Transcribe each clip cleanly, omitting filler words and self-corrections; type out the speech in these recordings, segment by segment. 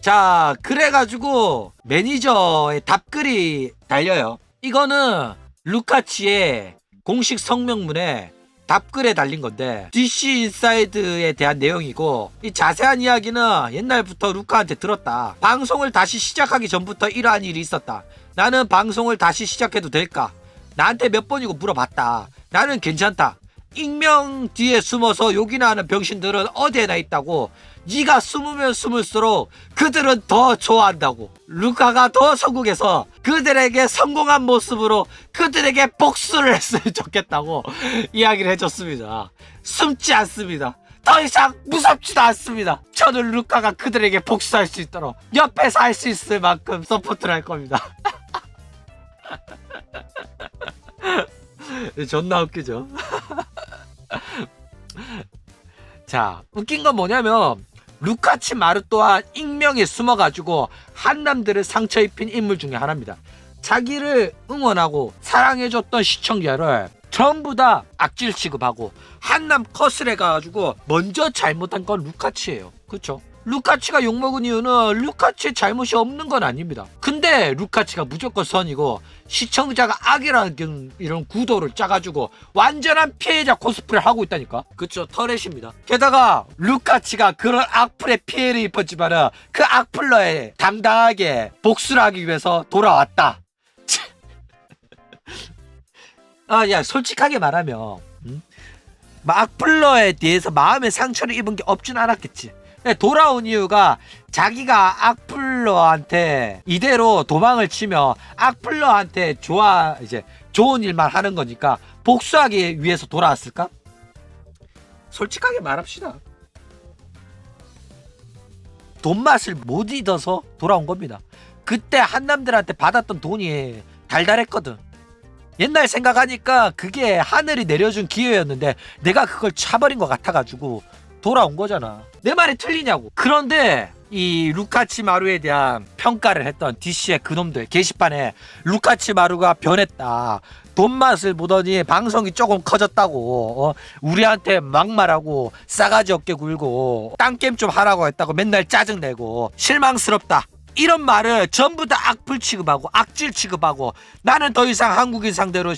자, 그래가지고 매니저의 답글이 달려요. 이거는 루카치의 공식 성명문에 답글에 달린 건데 DC 인사이드에 대한 내용이고, 이 자세한 이야기는 옛날부터 루카한테 들었다. 방송을 다시 시작하기 전부터 이러한 일이 있었다. 나는 방송을 다시 시작해도 될까? 나한테 몇 번이고 물어봤다. 나는 괜찮다. 익명 뒤에 숨어서 욕이나 하는 병신들은 어디에나 있다고. 네가 숨으면 숨을수록 그들은 더 좋아한다고. 루카가 더 성공해서 그들에게 성공한 모습으로 그들에게 복수를 했으면 좋겠다고 이야기를 해줬습니다. 숨지 않습니다. 더 이상 무섭지도 않습니다. 저는 루카가 그들에게 복수할 수 있도록 옆에서 할 수 있을 만큼 서포트를 할 겁니다. 존나 웃기죠. 자, 웃긴 건 뭐냐면 루카치 마루 또한 익명에 숨어가지고 한남들을 상처 입힌 인물 중에 하나입니다. 자기를 응원하고 사랑해줬던 시청자를 전부 다 악질 취급하고 한남 컷을 해가지고 먼저 잘못한 건 루카치예요. 그쵸? 루카치가 욕먹은 이유는 루카치의 잘못이 없는 건 아닙니다. 근데 루카치가 무조건 선이고 시청자가 악이라는 이런 구도를 짜가지고 완전한 피해자 코스프레를 하고 있다니까. 그쵸, 터렛입니다. 게다가 루카치가 그런 악플에 피해를 입었지만은 그 악플러에 당당하게 복수를 하기 위해서 돌아왔다. 아, 야, 솔직하게 말하면 악플러에 대해서 마음의 상처를 입은 게 없진 않았겠지. 돌아온 이유가 자기가 악플러한테 이대로 도망을 치며 악플러한테 이제 좋은 일만 하는 거니까 복수하기 위해서 돌아왔을까? 솔직하게 말합시다. 돈 맛을 못 잊어서 돌아온 겁니다. 그때 한남들한테 받았던 돈이 달달했거든. 옛날 생각하니까 그게 하늘이 내려준 기회였는데 내가 그걸 차버린 것 같아가지고 돌아온 거잖아. 내 말이 틀리냐고. 그런데 이 루카치 마루에 대한 평가를 했던 DC의 그놈들 게시판에 루카치 마루가 변했다, 돈 맛을 보더니 방송이 조금 커졌다고, 우리한테 막말하고 싸가지 없게 굴고 딴게임 좀 하라고 했다고 맨날 짜증내고 실망스럽다, 이런 말을 전부 다 악플 취급하고 악질 취급하고 나는 더 이상 한국인 상대로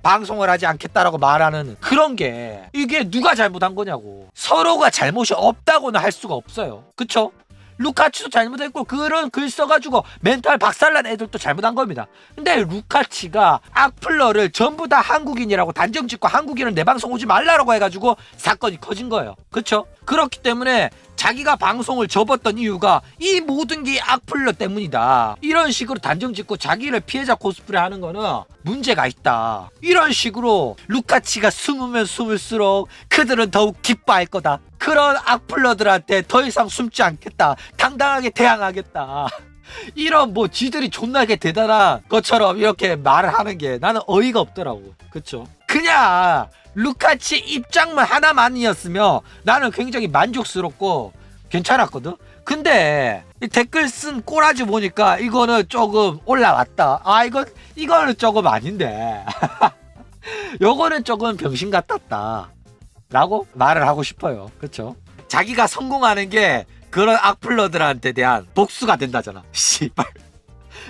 방송을 하지 않겠다라고 말하는 그런 게 이게 누가 잘못한 거냐고. 서로가 잘못이 없다고는 할 수가 없어요. 그쵸? 루카치도 잘못했고 그런 글 써가지고 멘탈 박살난 애들도 잘못한 겁니다. 근데 루카치가 악플러를 전부 다 한국인이라고 단정 짓고 한국인은 내 방송 오지 말라라고 해가지고 사건이 커진 거예요. 그쵸? 그렇기 때문에 자기가 방송을 접었던 이유가 이 모든 게 악플러 때문이다, 이런 식으로 단정 짓고 자기를 피해자 코스프레 하는 거는 문제가 있다, 이런 식으로 루카치가 숨으면 숨을수록 그들은 더욱 기뻐할 거다, 그런 악플러들한테 더 이상 숨지 않겠다, 당당하게 대항하겠다, 이런 뭐 지들이 존나게 대단한 것처럼 이렇게 말을 하는 게 나는 어이가 없더라고. 그쵸? 그냥 루카치 입장만 하나만이었으면 나는 굉장히 만족스럽고 괜찮았거든. 근데 이 댓글 쓴 꼬라지 보니까 이거는 조금 올라왔다. 아, 이거는 조금 아닌데 요거는 조금 병신 같았다 라고 말을 하고 싶어요. 그쵸? 자기가 성공하는 게 그런 악플러들한테 대한 복수가 된다잖아. 씨발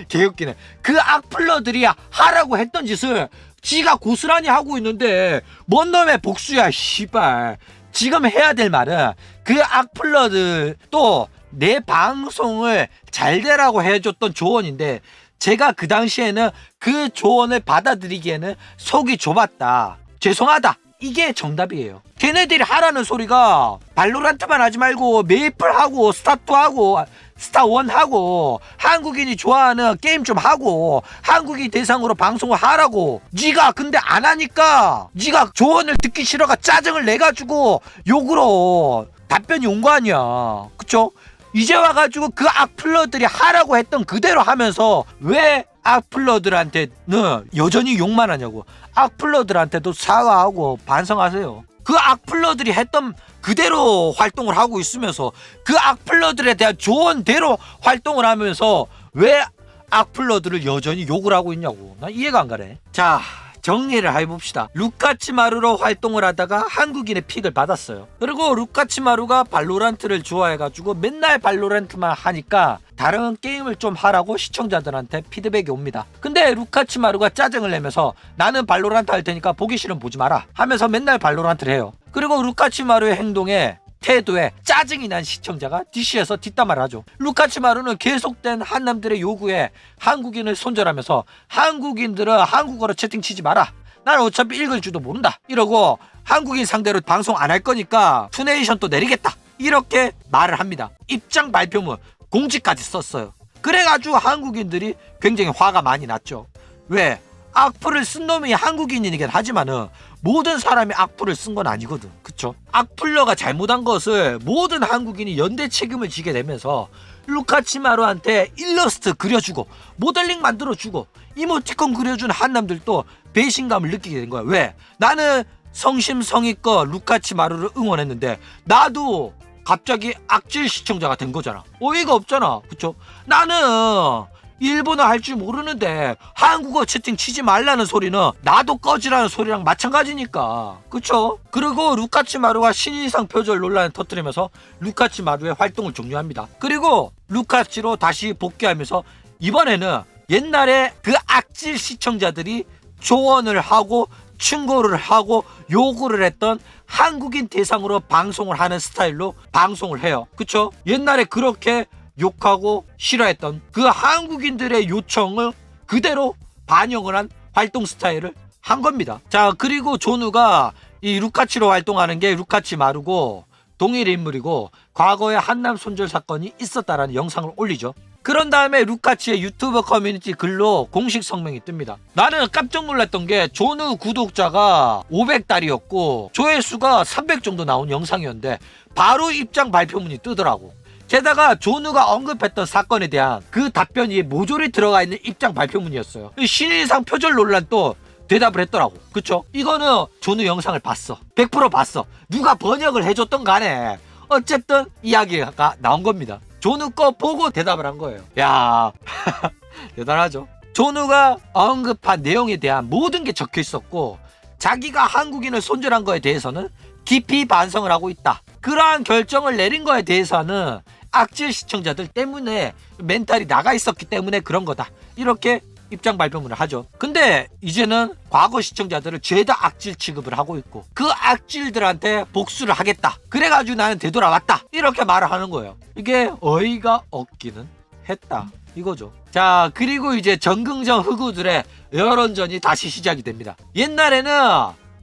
개웃기네. 그 악플러들이 하라고 했던 짓을 지가 고스란히 하고 있는데 뭔 놈의 복수야. 씨발, 지금 해야 될 말은 그 악플러들 또 내 방송을 잘 되라고 해줬던 조언인데 제가 그 당시에는 그 조언을 받아들이기에는 속이 좁았다, 죄송하다, 이게 정답이에요. 걔네들이 하라는 소리가 발로란트만 하지 말고 메이플하고 스타2하고 스타1하고 한국인이 좋아하는 게임 좀 하고 한국인 대상으로 방송을 하라고. 네가 근데 안 하니까 네가 조언을 듣기 싫어가 짜증을 내가지고 욕으로 답변이 온 거 아니야. 그쵸? 이제 와가지고 그 악플러들이 하라고 했던 그대로 하면서 왜 악플러들한테는 여전히 욕만 하냐고. 악플러들한테도 사과하고 반성하세요. 그 악플러들이 했던 그대로 활동을 하고 있으면서 그 악플러들에 대한 조언대로 활동을 하면서 왜 악플러들을 여전히 욕을 하고 있냐고. 난 이해가 안 가네. 자, 정리를 해봅시다. 루카치마루로 활동을 하다가 한국인의 픽을 받았어요. 그리고 루카치마루가 발로란트를 좋아해가지고 맨날 발로란트만 하니까 다른 게임을 좀 하라고 시청자들한테 피드백이 옵니다. 근데 루카치마루가 짜증을 내면서 나는 발로란트 할 테니까 보기 싫으면 보지 마라 하면서 맨날 발로란트를 해요. 그리고 루카치마루의 행동에 태도에 짜증이 난 시청자가 DC에서 뒷담화를 하죠. 루카치마루는 계속된 한남들의 요구에 한국인을 손절하면서 한국인들은 한국어로 채팅 치지 마라. 난 어차피 읽을 줄도 모른다. 이러고 한국인 상대로 방송 안 할 거니까 투네이션 또 내리겠다. 이렇게 말을 합니다. 입장 발표문 공지까지 썼어요. 그래가지고 한국인들이 굉장히 화가 많이 났죠. 왜? 악플을 쓴 놈이 한국인이긴 하지만은 모든 사람이 악플을 쓴 건 아니거든. 그쵸? 악플러가 잘못한 것을 모든 한국인이 연대 책임을 지게 되면서 루카치마루한테 일러스트 그려주고 모델링 만들어주고 이모티콘 그려준 한남들도 배신감을 느끼게 된 거야. 왜? 나는 성심성의껏 루카치마루를 응원했는데 나도 갑자기 악질 시청자가 된 거잖아. 어이가 없잖아. 그쵸? 나는 일본어 할 줄 모르는데 한국어 채팅 치지 말라는 소리는 나도 꺼지라는 소리랑 마찬가지니까. 그쵸? 그리고 루카치마루가 신인상 표절 논란을 터뜨리면서 루카치마루의 활동을 종료합니다. 그리고 루카치로 다시 복귀하면서 이번에는 옛날에 그 악질 시청자들이 조언을 하고 충고를 하고 요구를 했던 한국인 대상으로 방송을 하는 스타일로 방송을 해요. 그쵸? 옛날에 그렇게 욕하고 싫어했던 그 한국인들의 요청을 그대로 반영을 한 활동 스타일을 한 겁니다. 자, 그리고 조누가 이 루카치로 활동하는 게 루카치마루고 동일 인물이고 과거에 한남 손절 사건이 있었다라는 영상을 올리죠. 그런 다음에 루카치의 유튜버 커뮤니티 글로 공식 성명이 뜹니다. 나는 깜짝 놀랐던 게 조누 구독자가 500달이었고 조회수가 300 정도 나온 영상이었는데 바로 입장 발표문이 뜨더라고. 게다가 조누가 언급했던 사건에 대한 그 답변이 모조리 들어가 있는 입장 발표문이었어요. 신인상 표절 논란 또 대답을 했더라고. 그쵸? 이거는 조누 영상을 봤어. 100% 봤어. 누가 번역을 해줬던 간에 어쨌든 이야기가 나온 겁니다. 조누 거 보고 대답을 한 거예요. 야 대단하죠. 조누가 언급한 내용에 대한 모든 게 적혀 있었고 자기가 한국인을 손절한 거에 대해서는 깊이 반성을 하고 있다. 그러한 결정을 내린 거에 대해서는 악질 시청자들 때문에 멘탈이 나가 있었기 때문에 그런 거다. 이렇게 입장 발표문을 하죠. 근데 이제는 과거 시청자들을 죄다 악질 취급을 하고 있고 그 악질들한테 복수를 하겠다. 그래가지고 나는 되돌아왔다. 이렇게 말을 하는 거예요. 이게 어이가 없기는 했다. 이거죠. 자, 그리고 이제 정긍정 흑우들의 여론전이 다시 시작이 됩니다. 옛날에는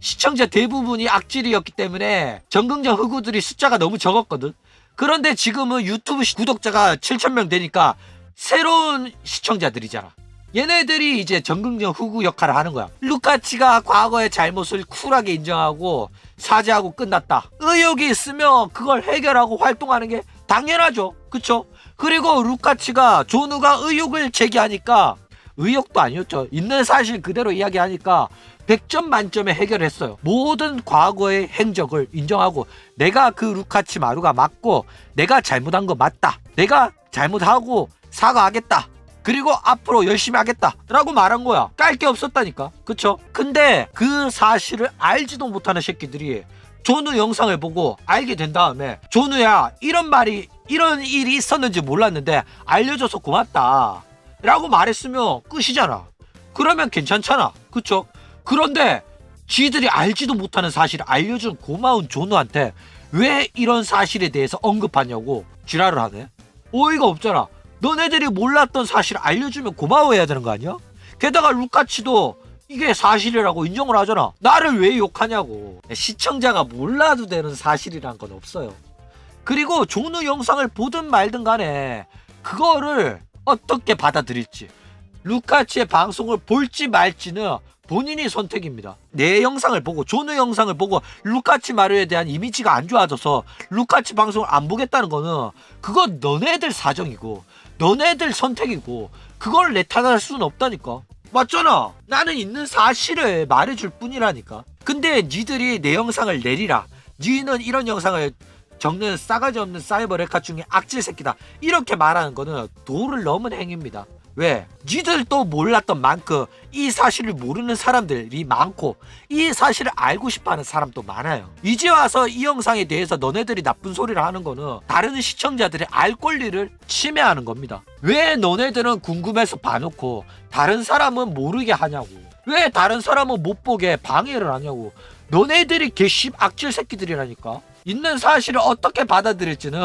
시청자 대부분이 악질이었기 때문에 정긍정 흑우들이 숫자가 너무 적었거든. 그런데 지금은 유튜브 구독자가 7,000명 되니까 새로운 시청자들이잖아. 얘네들이 이제 정긍정 흑우 역할을 하는 거야. 루카치가 과거의 잘못을 쿨하게 인정하고 사죄하고 끝났다. 의혹이 있으면 그걸 해결하고 활동하는 게 당연하죠. 그쵸? 그리고 루카치가 조누가 의혹을 제기하니까 의혹도 아니었죠. 있는 사실 그대로 이야기하니까 100점 만점에 해결했어요. 모든 과거의 행적을 인정하고 내가 그 루카치마루가 맞고 내가 잘못한 거 맞다. 내가 잘못하고 사과하겠다. 그리고 앞으로 열심히 하겠다 라고 말한 거야. 깔 게 없었다니까. 그쵸? 근데 그 사실을 알지도 못하는 새끼들이 조누 영상을 보고 알게 된 다음에 조누야 이런 일이 있었는지 몰랐는데 알려줘서 고맙다 라고 말했으면 끝이잖아. 그러면 괜찮잖아. 그쵸? 그런데 지들이 알지도 못하는 사실을 알려준 고마운 조누한테 왜 이런 사실에 대해서 언급하냐고 지랄을 하네. 어이가 없잖아. 너네들이 몰랐던 사실을 알려주면 고마워해야 되는 거 아니야? 게다가 루카치도 이게 사실이라고 인정을 하잖아. 나를 왜 욕하냐고. 시청자가 몰라도 되는 사실이란 건 없어요. 그리고 조누 영상을 보든 말든 간에 그거를 어떻게 받아들일지, 루카치의 방송을 볼지 말지는 본인이 선택입니다. 내 영상을 보고 조누 영상을 보고 루카치마루에 대한 이미지가 안 좋아져서 루카치 방송을 안 보겠다는 거는 그건 너네들 사정이고 너네들 선택이고 그걸 내 탓할 수는 없다니까. 맞잖아. 나는 있는 사실을 말해줄 뿐이라니까. 근데 니들이 내 영상을 내리라, 니는 이런 영상을 적는 싸가지 없는 사이버 레카 중에 악질 새끼다, 이렇게 말하는 거는 도를 넘은 행위입니다. 왜? 니들도 몰랐던 만큼 이 사실을 모르는 사람들이 많고 이 사실을 알고 싶어하는 사람도 많아요. 이제 와서 이 영상에 대해서 너네들이 나쁜 소리를 하는 거는 다른 시청자들의 알 권리를 침해하는 겁니다. 왜 너네들은 궁금해서 봐놓고 다른 사람은 모르게 하냐고. 왜 다른 사람은 못 보게 방해를 하냐고. 너네들이 개씹 악질 새끼들이라니까. 있는 사실을 어떻게 받아들일지는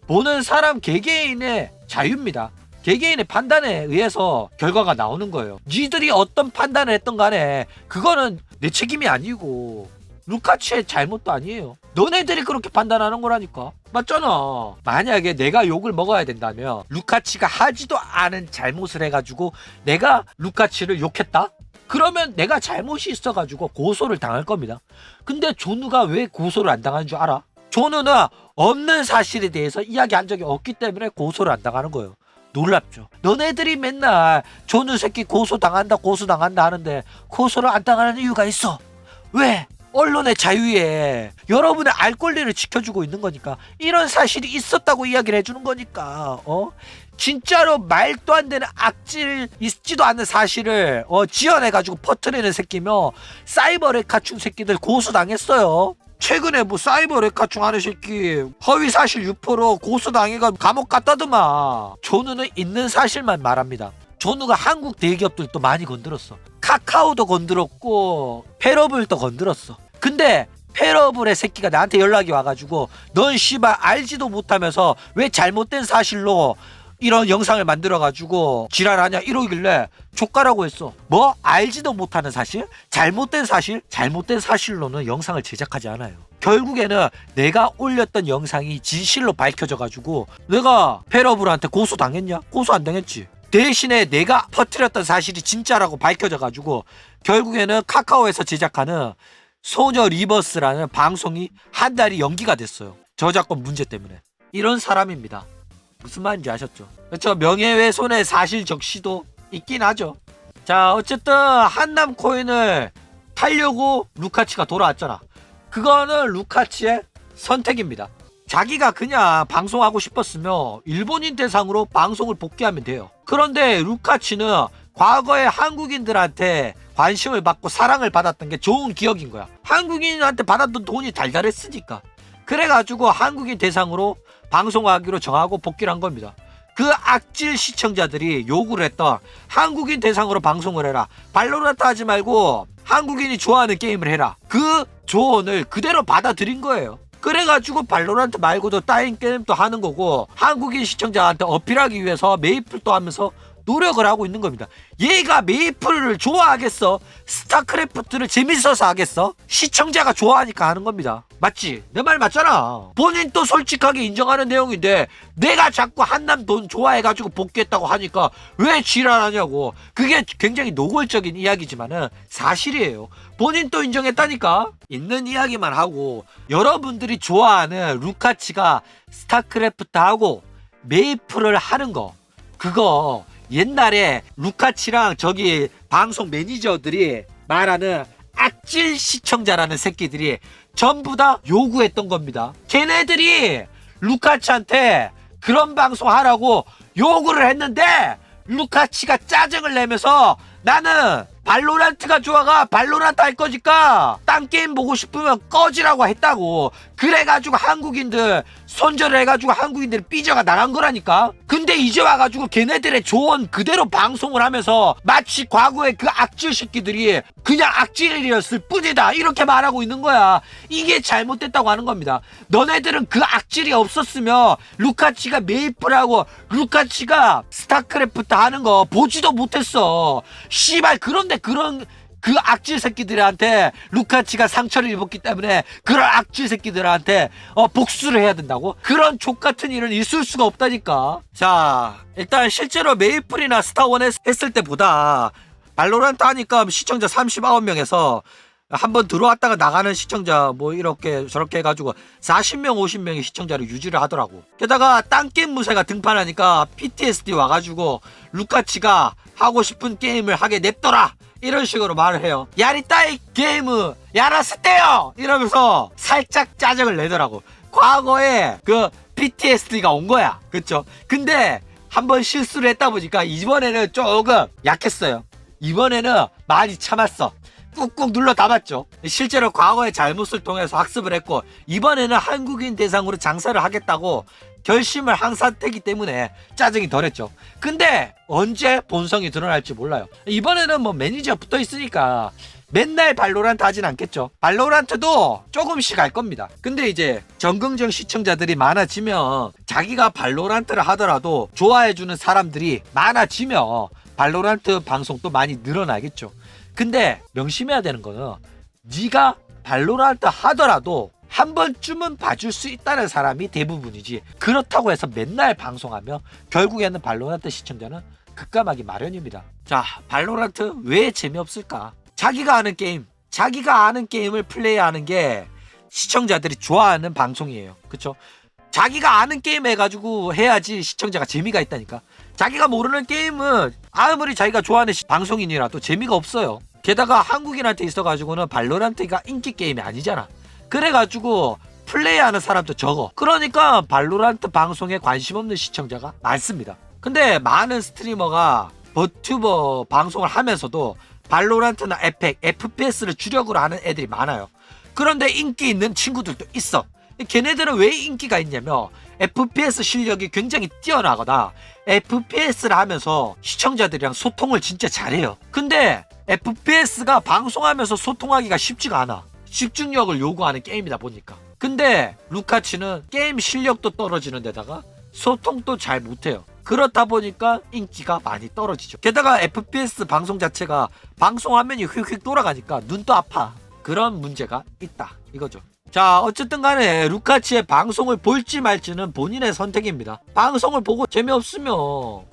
보는 사람 개개인의 자유입니다. 개개인의 판단에 의해서 결과가 나오는 거예요. 니들이 어떤 판단을 했던 간에 그거는 내 책임이 아니고 루카치의 잘못도 아니에요. 너네들이 그렇게 판단하는 거라니까. 맞잖아. 만약에 내가 욕을 먹어야 된다면 루카치가 하지도 않은 잘못을 해가지고 내가 루카치를 욕했다? 그러면 내가 잘못이 있어가지고 고소를 당할 겁니다. 근데 조누가 왜 고소를 안 당하는 줄 알아? 조누는 없는 사실에 대해서 이야기한 적이 없기 때문에 고소를 안 당하는 거예요. 놀랍죠. 너네들이 맨날 조누 새끼 고소당한다 하는데 고소를 안 당하는 이유가 있어. 왜? 언론의 자유에 여러분의 알 권리를 지켜주고 있는 거니까. 이런 사실이 있었다고 이야기를 해주는 거니까. 진짜로 말도 안 되는 악질 있지도 않는 사실을 지어내가지고 퍼뜨리는 새끼며 사이버 레카충 새끼들 고소당했어요. 최근에 뭐 사이버 레카충 하는 새끼 허위 사실 유포로 고소당해가 감옥 갔다더만. 조누는 있는 사실만 말합니다. 조누가 한국 대기업들도 많이 건드렸어. 카카오도 건드렸고 페러블도 건드렸어. 근데 페러블의 새끼가 나한테 연락이 와가지고 넌 씨발 알지도 못하면서 왜 잘못된 사실로 이런 영상을 만들어가지고 지랄하냐 이러길래 족가라고 했어. 뭐? 알지도 못하는 사실? 잘못된 사실? 잘못된 사실로는 영상을 제작하지 않아요. 결국에는 내가 올렸던 영상이 진실로 밝혀져가지고 내가 페러블한테 고소당했냐? 고소 안 당했지. 대신에 내가 퍼뜨렸던 사실이 진짜라고 밝혀져가지고 결국에는 카카오에서 제작하는 소녀 리버스라는 방송이 한 달이 연기가 됐어요. 저작권 문제 때문에. 이런 사람입니다. 무슨 말인지 아셨죠? 그렇죠. 명예훼손의 사실 적시도 있긴 하죠. 자, 어쨌든 한남 코인을 팔려고 루카치가 돌아왔잖아. 그거는 루카치의 선택입니다. 자기가 그냥 방송하고 싶었으면 일본인 대상으로 방송을 복귀하면 돼요. 그런데 루카치는 과거에 한국인들한테 관심을 받고 사랑을 받았던 게 좋은 기억인 거야. 한국인한테 받았던 돈이 달달했으니까. 그래가지고 한국인 대상으로 방송하기로 정하고 복귀를 한 겁니다. 그 악질 시청자들이 요구를 했던 한국인 대상으로 방송을 해라. 발로란트 하지 말고 한국인이 좋아하는 게임을 해라. 그 조언을 그대로 받아들인 거예요. 그래가지고 발로란트 말고도 다른 게임도 하는 거고 한국인 시청자한테 어필하기 위해서 메이플도 하면서 노력을 하고 있는 겁니다. 얘가 메이플을 좋아하겠어? 스타크래프트를 재밌어서 하겠어? 시청자가 좋아하니까 하는 겁니다. 맞지? 내 말 맞잖아. 본인도 솔직하게 인정하는 내용인데 내가 자꾸 한남 돈 좋아해가지고 복귀했다고 하니까 왜 지랄하냐고. 그게 굉장히 노골적인 이야기지만은 사실이에요. 본인도 인정했다니까. 있는 이야기만 하고 여러분들이 좋아하는 루카치가 스타크래프트하고 메이플을 하는 거 그거 옛날에 루카치랑 저기 방송 매니저들이 말하는 악질 시청자라는 새끼들이 전부 다 요구했던 겁니다. 걔네들이 루카치한테 그런 방송 하라고 요구를 했는데 루카치가 짜증을 내면서 나는 발로란트가 좋아가 발로란트 할 거니까 딴 게임 보고 싶으면 꺼지라고 했다고. 그래가지고 한국인들 손절을 해가지고 한국인들이 삐져가 나간 거라니까. 근데 이제 와가지고 걔네들의 조언 그대로 방송을 하면서 마치 과거의 그 악질 새끼들이 그냥 악질이었을 뿐이다 이렇게 말하고 있는 거야. 이게 잘못됐다고 하는 겁니다. 너네들은 그 악질이 없었으면 루카치가 메이플하고 루카치가 스타크래프트 하는 거 보지도 못했어. 씨발. 그런데 그런 그 악질 새끼들한테 루카치가 상처를 입었기 때문에 그런 악질 새끼들한테 복수를 해야 된다고? 그런 족같은 일은 있을 수가 없다니까. 자, 일단 실제로 메이플이나 스타원 했을 때보다 발로란트 하니까 시청자 39명에서 한번 들어왔다가 나가는 시청자 뭐 이렇게 저렇게 해가지고 40명 50명의 시청자를 유지를 하더라고. 게다가 딴 게임 무새가 등판하니까 PTSD 와가지고 루카치가 하고 싶은 게임을 하게 냅둬라 이런 식으로 말을 해요. 야리따이 게임을 야라스떼요 이러면서 살짝 짜증을 내더라고. 과거에 그 PTSD가 온 거야. 그쵸? 근데 한번 실수를 했다 보니까 이번에는 조금 약했어요. 이번에는 많이 참았어. 꾹꾹 눌러 담았죠. 실제로 과거의 잘못을 통해서 학습을 했고 이번에는 한국인 대상으로 장사를 하겠다고 결심을 한 상태이기 때문에 짜증이 덜했죠. 근데 언제 본성이 드러날지 몰라요. 이번에는 뭐 매니저 붙어 있으니까 맨날 발로란트 하진 않겠죠. 발로란트도 조금씩 할 겁니다. 근데 이제 정긍정 시청자들이 많아지면 자기가 발로란트를 하더라도 좋아해주는 사람들이 많아지면 발로란트 방송도 많이 늘어나겠죠. 근데 명심해야 되는 거는 네가 발로란트 하더라도 한 번쯤은 봐줄 수 있다는 사람이 대부분이지, 그렇다고 해서 맨날 방송하면 결국에는 발로란트 시청자는 급감하기 마련입니다. 자, 발로란트 왜 재미없을까? 자기가 아는 게임을 플레이하는 게 시청자들이 좋아하는 방송이에요. 그쵸? 자기가 아는 게임 해가지고 해야지 시청자가 재미가 있다니까. 자기가 모르는 게임은 아무리 자기가 좋아하는 방송인이라도 재미가 없어요. 게다가 한국인한테 있어가지고는 발로란트가 인기 게임이 아니잖아. 그래가지고 플레이하는 사람도 적어. 그러니까 발로란트 방송에 관심 없는 시청자가 많습니다. 근데 많은 스트리머가 버튜버 방송을 하면서도 발로란트나 에펙, FPS를 주력으로 하는 애들이 많아요. 그런데 인기 있는 친구들도 있어. 걔네들은 왜 인기가 있냐면 FPS 실력이 굉장히 뛰어나거나 FPS를 하면서 시청자들이랑 소통을 진짜 잘해요. 근데 FPS가 방송하면서 소통하기가 쉽지가 않아. 집중력을 요구하는 게임이다 보니까. 근데 루카치는 게임 실력도 떨어지는 데다가 소통도 잘 못해요. 그렇다 보니까 인기가 많이 떨어지죠. 게다가 FPS 방송 자체가 방송 화면이 휙휙 돌아가니까 눈도 아파. 그런 문제가 있다 이거죠. 자, 어쨌든 간에 루카치의 방송을 볼지 말지는 본인의 선택입니다. 방송을 보고 재미없으면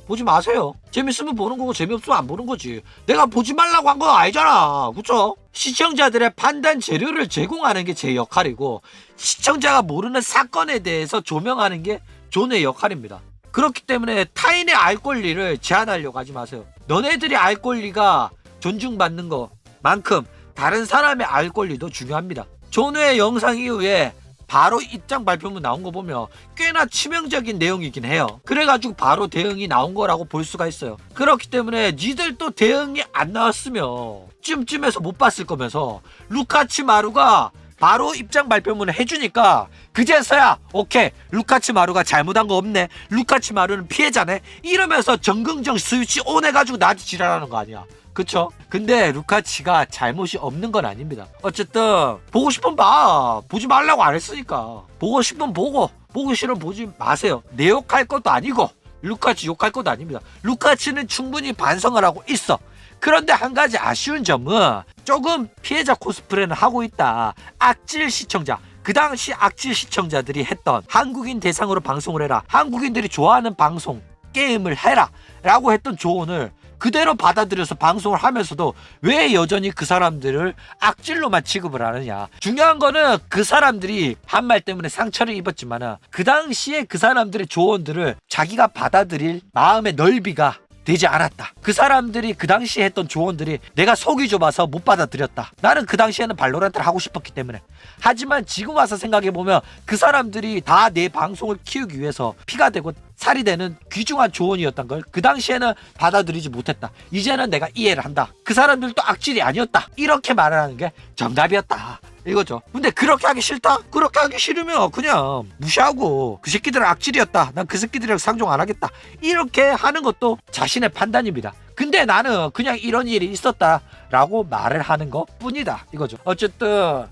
보지 마세요. 재밌으면 보는 거고 재미없으면 안 보는 거지. 내가 보지 말라고 한 건 아니잖아. 그쵸? 시청자들의 판단 재료를 제공하는 게 제 역할이고 시청자가 모르는 사건에 대해서 조명하는 게 존의 역할입니다. 그렇기 때문에 타인의 알 권리를 제한하려고 하지 마세요. 너네들이 알 권리가 존중받는 것만큼 다른 사람의 알 권리도 중요합니다. 존의 영상 이후에 바로 입장 발표문 나온 거 보면 꽤나 치명적인 내용이긴 해요. 그래가지고 바로 대응이 나온 거라고 볼 수가 있어요. 그렇기 때문에 니들도 대응이 안 나왔으면 쯤쯤해서 못 봤을 거면서 루카치 마루가 바로 입장 발표문을 해주니까 그제서야 오케이, 루카치 마루가 잘못한 거 없네, 루카치 마루는 피해자네, 이러면서 정긍정 스위치 온 해가지고 나한테 지랄하는 거 아니야. 그쵸? 근데 루카치가 잘못이 없는 건 아닙니다. 어쨌든 보고 싶으면 봐. 보지 말라고 안 했으니까. 보고 싶으면 보고, 보기 싫으면 보지 마세요. 내 욕할 것도 아니고 루카치 욕할 것도 아닙니다. 루카치는 충분히 반성을 하고 있어. 그런데 한 가지 아쉬운 점은 조금 피해자 코스프레는 하고 있다. 악질 시청자, 그 당시 악질 시청자들이 했던 한국인 대상으로 방송을 해라, 한국인들이 좋아하는 방송 게임을 해라 라고 했던 조언을 그대로 받아들여서 방송을 하면서도 왜 여전히 그 사람들을 악질로만 취급을 하느냐. 중요한 거는 그 사람들이 한 말 때문에 상처를 입었지만 그 당시에 그 사람들의 조언들을 자기가 받아들일 마음의 넓이가 되지 않았다. 그 사람들이 그 당시에 했던 조언들이 내가 속이 좁아서 못 받아들였다. 나는 그 당시에는 발로란트를 하고 싶었기 때문에. 하지만 지금 와서 생각해보면 그 사람들이 다 내 방송을 키우기 위해서 피가 되고 살이 되는 귀중한 조언이었던 걸 그 당시에는 받아들이지 못했다. 이제는 내가 이해를 한다. 그 사람들도 악질이 아니었다. 이렇게 말을 하는 게 정답이었다 이거죠. 근데 그렇게 하기 싫다? 그렇게 하기 싫으면 그냥 무시하고 그 새끼들은 악질이었다, 난 그 새끼들이랑 상종 안 하겠다, 이렇게 하는 것도 자신의 판단입니다. 근데 나는 그냥 이런 일이 있었다 라고 말을 하는 것 뿐이다 이거죠. 어쨌든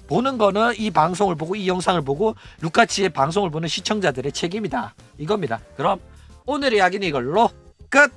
보는 거는 이 방송을 보고 이 영상을 보고 루카치의 방송을 보는 시청자들의 책임이다 이겁니다. 그럼 오늘의 이야기는 이걸로 끝!